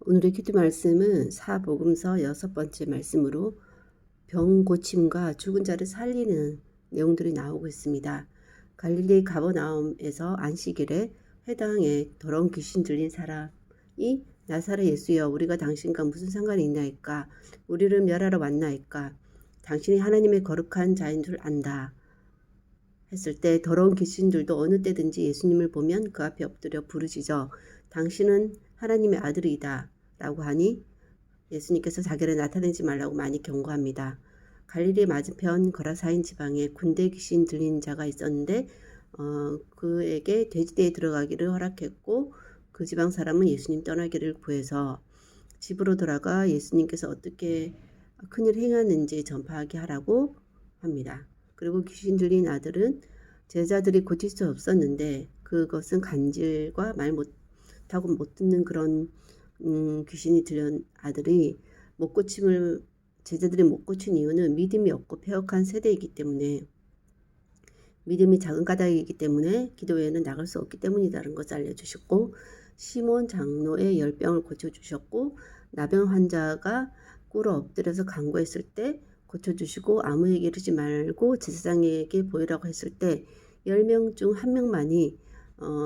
오늘의 기도 말씀은 사복음서 6번째 말씀으로 병 고침과 죽은 자를 살리는 내용들이 나오고 있습니다. 갈릴리 가버나움에서 안식일에 회당에 더러운 귀신 들린 사람이 나사렛 예수여 우리가 당신과 무슨 상관이 있나이까? 우리를 멸하러 왔나이까? 당신이 하나님의 거룩한 자인 줄 안다 했을 때 더러운 귀신들도 어느 때든지 예수님을 보면 그 앞에 엎드려 부르짖어 당신은 하나님의 아들이다 라고 하니 예수님께서 자기를 나타내지 말라고 많이 경고합니다. 갈릴리 맞은편 거라사인 지방에 군대 귀신 들린 자가 있었는데 그에게 돼지대에 들어가기를 허락했고 그 지방 사람은 예수님 떠나기를 구해서 집으로 돌아가 예수님께서 어떻게 큰일 행하는지 전파하게 하라고 합니다. 그리고 귀신 들린 아들은 제자들이 고칠 수 없었는데 그것은 간질과 말 못하고 못 듣는 그런 귀신이 들린 아들이 제자들이 못 고친 이유는 믿음이 없고 폐역한 세대이기 때문에 믿음이 작은 까닭이기 때문에 기도 외에는 나갈 수 없기 때문이라는 것을 알려주셨고 시몬 장로의 열병을 고쳐주셨고 나병 환자가 꿇어 엎드려서 간구했을 때 고쳐주시고 아무에게 이르지 말고 제사장에게 보이라고 했을 때 10명 중 1명만이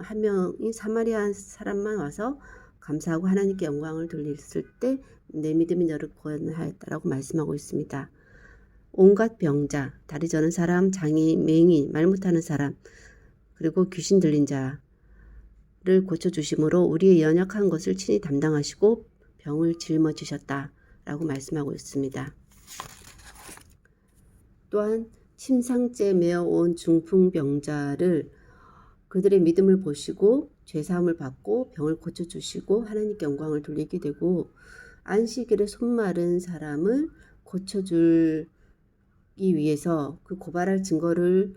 한 명이 사마리아 사람만 와서 감사하고 하나님께 영광을 돌렸을 때 내 믿음이 너를 구원하였다라고 말씀하고 있습니다. 온갖 병자, 다리 저는 사람, 장애인, 맹인, 말 못하는 사람, 그리고 귀신 들린 자를 고쳐주심으로 우리의 연약한 것을 친히 담당하시고 병을 짊어지셨다라고 말씀하고 있습니다. 또한 침상째 메어온 중풍병자를 그들의 믿음을 보시고 죄사함을 받고 병을 고쳐주시고 하나님께 영광을 돌리게 되고 안식일에 손마른 사람을 고쳐주기 위해서 그 고발할 증거를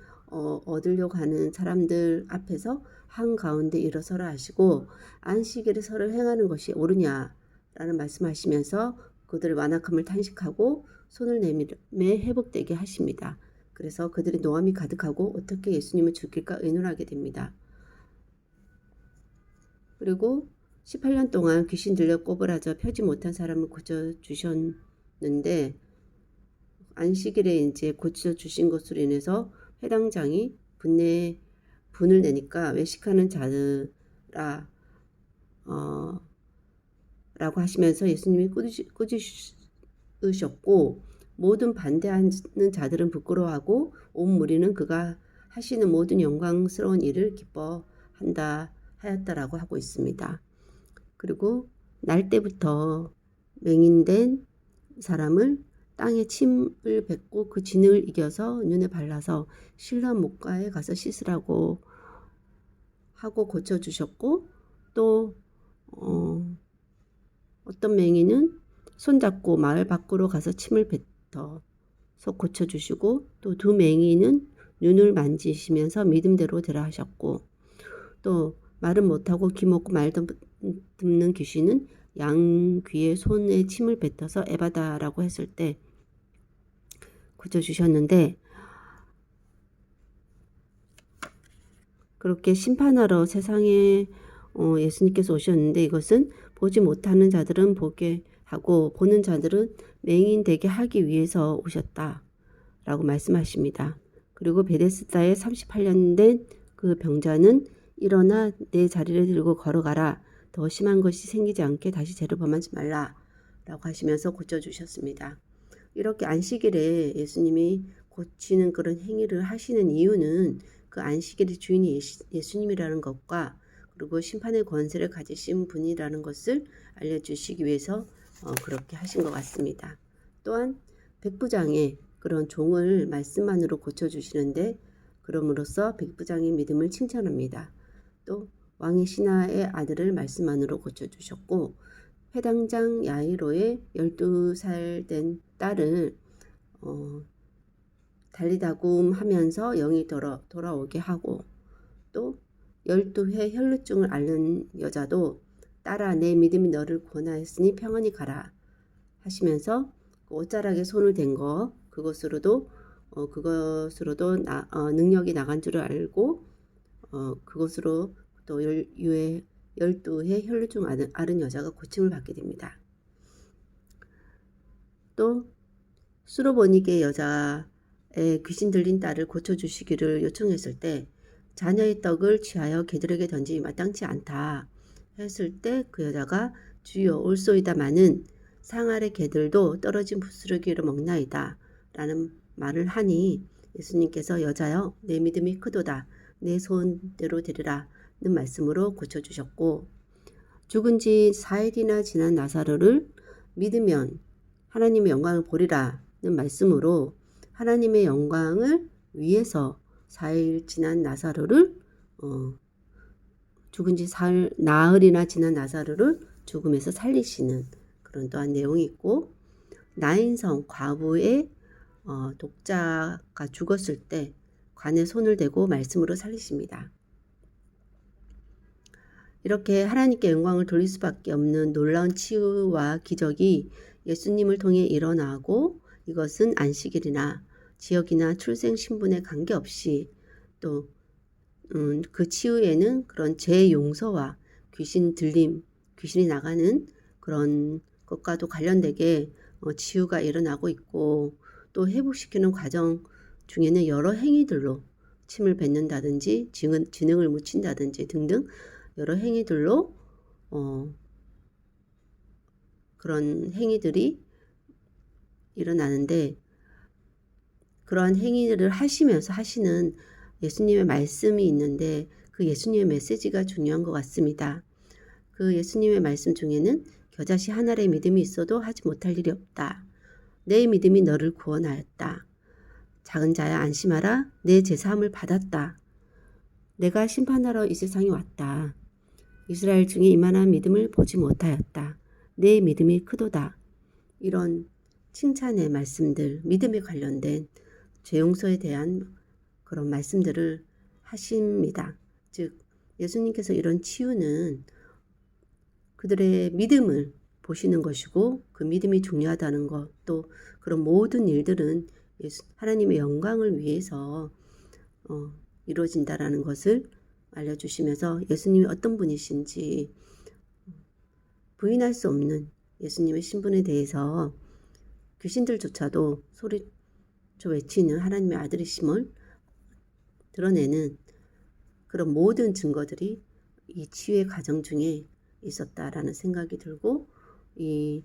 얻으려고 하는 사람들 앞에서 한가운데 일어서라 하시고 안식일에 설을 행하는 것이 옳으냐라는 말씀하시면서 그들의 완악함을 탄식하고 손을 내밀매 회복되게 하십니다. 그래서 그들의 노함이 가득하고 어떻게 예수님을 죽일까 의논하게 됩니다. 그리고 18년 동안 귀신 들려 꼬부라져 펴지 못한 사람을 고쳐주셨는데 안식일에 이제 고쳐주신 것으로 인해서 회당장이 분을 내니까 외식하는 자들아 라고 하시면서 예수님이 꾸짖으셨고 모든 반대하는 자들은 부끄러워하고 온 무리는 그가 하시는 모든 영광스러운 일을 기뻐한다 하였다라고 하고 있습니다. 그리고 날 때부터 맹인된 사람을 땅에 침을 뱉고 그 진을 이겨서 눈에 발라서 신라 목가에 가서 씻으라고 하고 고쳐주셨고 또 어떤 맹인은 손잡고 마을 밖으로 가서 침을 뱉어서 고쳐주시고 또 두 맹인은 눈을 만지시면서 믿음대로 되라 하셨고 또 말은 못하고 귀 먹고 말 듣는 귀신은 양 귀에 손에 침을 뱉어서 에바다라고 했을 때 고쳐주셨는데 그렇게 심판하러 세상에 예수님께서 오셨는데 이것은 보지 못하는 자들은 보게 하고 보는 자들은 맹인 되게 하기 위해서 오셨다라고 말씀하십니다. 그리고 베데스다에 38년 된 그 병자는 일어나 내 자리를 들고 걸어가라. 더 심한 것이 생기지 않게 다시 죄를 범하지 말라 라고 하시면서 고쳐주셨습니다. 이렇게 안식일에 예수님이 고치는 그런 행위를 하시는 이유는 그 안식일의 주인이 예수님이라는 것과 그리고 심판의 권세를 가지신 분이라는 것을 알려주시기 위해서 그렇게 하신 것 같습니다. 또한 백부장의 그런 종을 말씀만으로 고쳐주시는데 그럼으로써 백부장의 믿음을 칭찬합니다. 또 왕의 신하의 아들을 말씀만으로 고쳐주셨고 회당장 야이로의 12살 된 딸을 달리다굼 하면서 영이 돌아오게 하고 또 12회 혈루증을 앓는 여자도 딸아 내 믿음이 너를 구원하였으니 평안히 가라 하시면서 그 옷자락에 손을 댄 거 그것으로도 능력이 나간 줄을 알고 그것으로 또 12의 혈루증 앓은 여자가 고침을 받게 됩니다. 또 수로보니게 여자의 귀신 들린 딸을 고쳐주시기를 요청했을 때 자녀의 떡을 취하여 개들에게 던짐이 마땅치 않다 했을 때 그 여자가 주여 올소이다마는 상 아래 개들도 떨어진 부스러기를 먹나이다 라는 말을 하니 예수님께서 여자여 내 믿음이 크도다 내 소원대로 되리라 는 말씀으로 고쳐주셨고 죽은 지 4일이나 지난 나사로를 믿으면 하나님의 영광을 보리라 는 말씀으로 하나님의 영광을 위해서 4일 지난 나사로를 죽은 지 나흘이나 지난 나사로를 죽음에서 살리시는 그런 또한 내용이 있고 나인성 과부의 독자가 죽었을 때 관에 손을 대고 말씀으로 살리십니다. 이렇게 하나님께 영광을 돌릴 수밖에 없는 놀라운 치유와 기적이 예수님을 통해 일어나고 이것은 안식일이나 지역이나 출생 신분에 관계없이 또 그 치유에는 그런 죄 용서와 귀신 들림, 귀신이 나가는 그런 것과도 관련되게 치유가 일어나고 있고 또 회복시키는 과정 중에는 여러 행위들로 침을 뱉는다든지 지능을 묻힌다든지 등등 여러 행위들로 그런 행위들이 일어나는데 그러한 행위들을 하시면서 하시는 예수님의 말씀이 있는데 그 예수님의 메시지가 중요한 것 같습니다. 그 예수님의 말씀 중에는 겨자씨 한 알의 믿음이 있어도 하지 못할 일이 없다. 내 믿음이 너를 구원하였다. 작은 자야 안심하라. 내 제사함을 받았다. 내가 심판하러 이 세상에 왔다. 이스라엘 중에 이만한 믿음을 보지 못하였다. 내 믿음이 크도다. 이런 칭찬의 말씀들, 믿음에 관련된 죄 용서에 대한 그런 말씀들을 하십니다. 즉 예수님께서 이런 치유는 그들의 믿음을 보시는 것이고 그 믿음이 중요하다는 것, 또 그런 모든 일들은 하나님의 영광을 위해서 이루어진다라는 것을 알려주시면서 예수님이 어떤 분이신지 부인할 수 없는 예수님의 신분에 대해서 귀신들조차도 소리쳐 외치는 하나님의 아들이심을 드러내는 그런 모든 증거들이 이 치유의 과정 중에 있었다라는 생각이 들고 이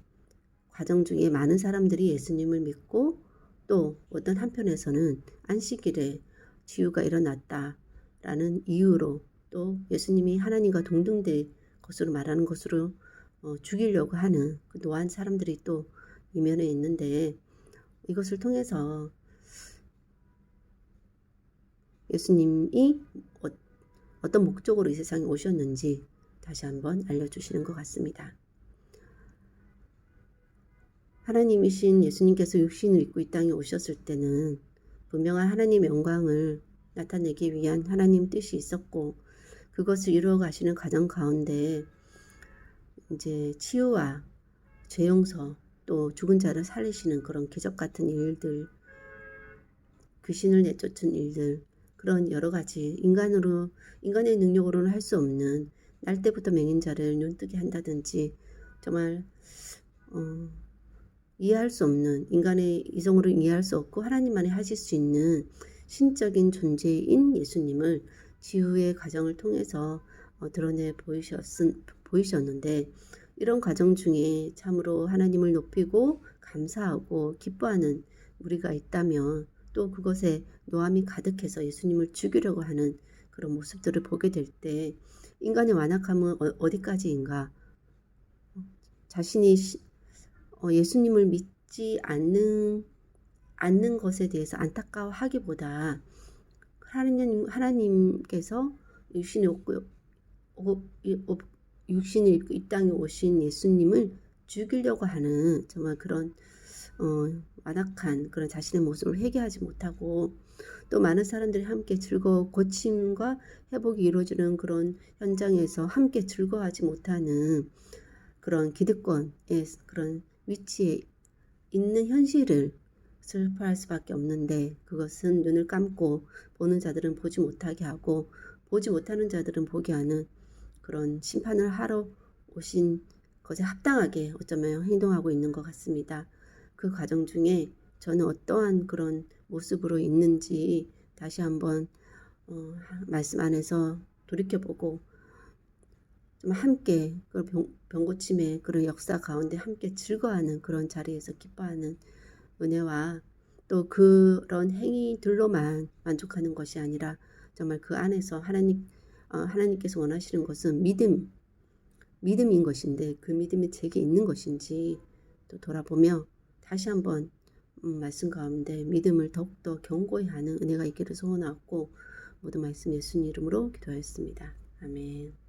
과정 중에 많은 사람들이 예수님을 믿고 또 어떤 한편에서는 안식일에 치유가 일어났다라는 이유로 또 예수님이 하나님과 동등될 것으로 말하는 것으로 죽이려고 하는 그 노한 사람들이 또 이면에 있는데 이것을 통해서 예수님이 어떤 목적으로 이 세상에 오셨는지 다시 한번 알려주시는 것 같습니다. 하나님이신 예수님께서 육신을 입고 이 땅에 오셨을 때는 분명한 하나님의 영광을 나타내기 위한 하나님 뜻이 있었고 그것을 이루어 가시는 과정 가운데 이제 치유와 죄 용서 또 죽은 자를 살리시는 그런 기적 같은 일들, 귀신을 내쫓은 일들, 그런 여러 가지 인간의 능력으로는 할 수 없는 날 때부터 맹인자를 눈뜨게 한다든지 정말 이해할 수 없는 인간의 이성으로 이해할 수 없고 하나님만이 하실 수 있는 신적인 존재인 예수님을 치유의 과정을 통해서 드러내 보이셨는데 이런 과정 중에 참으로 하나님을 높이고 감사하고 기뻐하는 우리가 있다면 또 그것에 노함이 가득해서 예수님을 죽이려고 하는 그런 모습들을 보게 될 때 인간의 완악함은 어디까지인가? 자신이 예수님을 믿지 않는 것에 대해서 안타까워하기보다 하나님께서 육신을 입고 이 땅에 오신 예수님을 죽이려고 하는 정말 그런 완악한 그런 자신의 모습을 회개하지 못하고 또 많은 사람들이 함께 고침과 회복이 이루어지는 그런 현장에서 함께 즐거워하지 못하는 그런 기득권의 그런 위치에 있는 현실을 슬퍼할 수밖에 없는데 그것은 눈을 감고 보는 자들은 보지 못하게 하고 보지 못하는 자들은 보게 하는 그런 심판을 하러 오신 것에 합당하게 어쩌면 행동하고 있는 것 같습니다. 그 과정 중에 저는 어떠한 그런 모습으로 있는지 다시 한번 말씀 안에서 돌이켜보고 좀 함께 그 병고침의 그런 역사 가운데 함께 즐거워하는 그런 자리에서 기뻐하는 은혜와 또 그런 행위들로만 만족하는 것이 아니라 정말 그 안에서 하나님께서 원하시는 것은 믿음인 것인데 그 믿음이 제게 있는 것인지 또 돌아보며 다시 한번 말씀 가운데 믿음을 더욱더 견고히 하는 은혜가 있기를 소원하고 모든 말씀 예수님 이름으로 기도하였습니다. 아멘.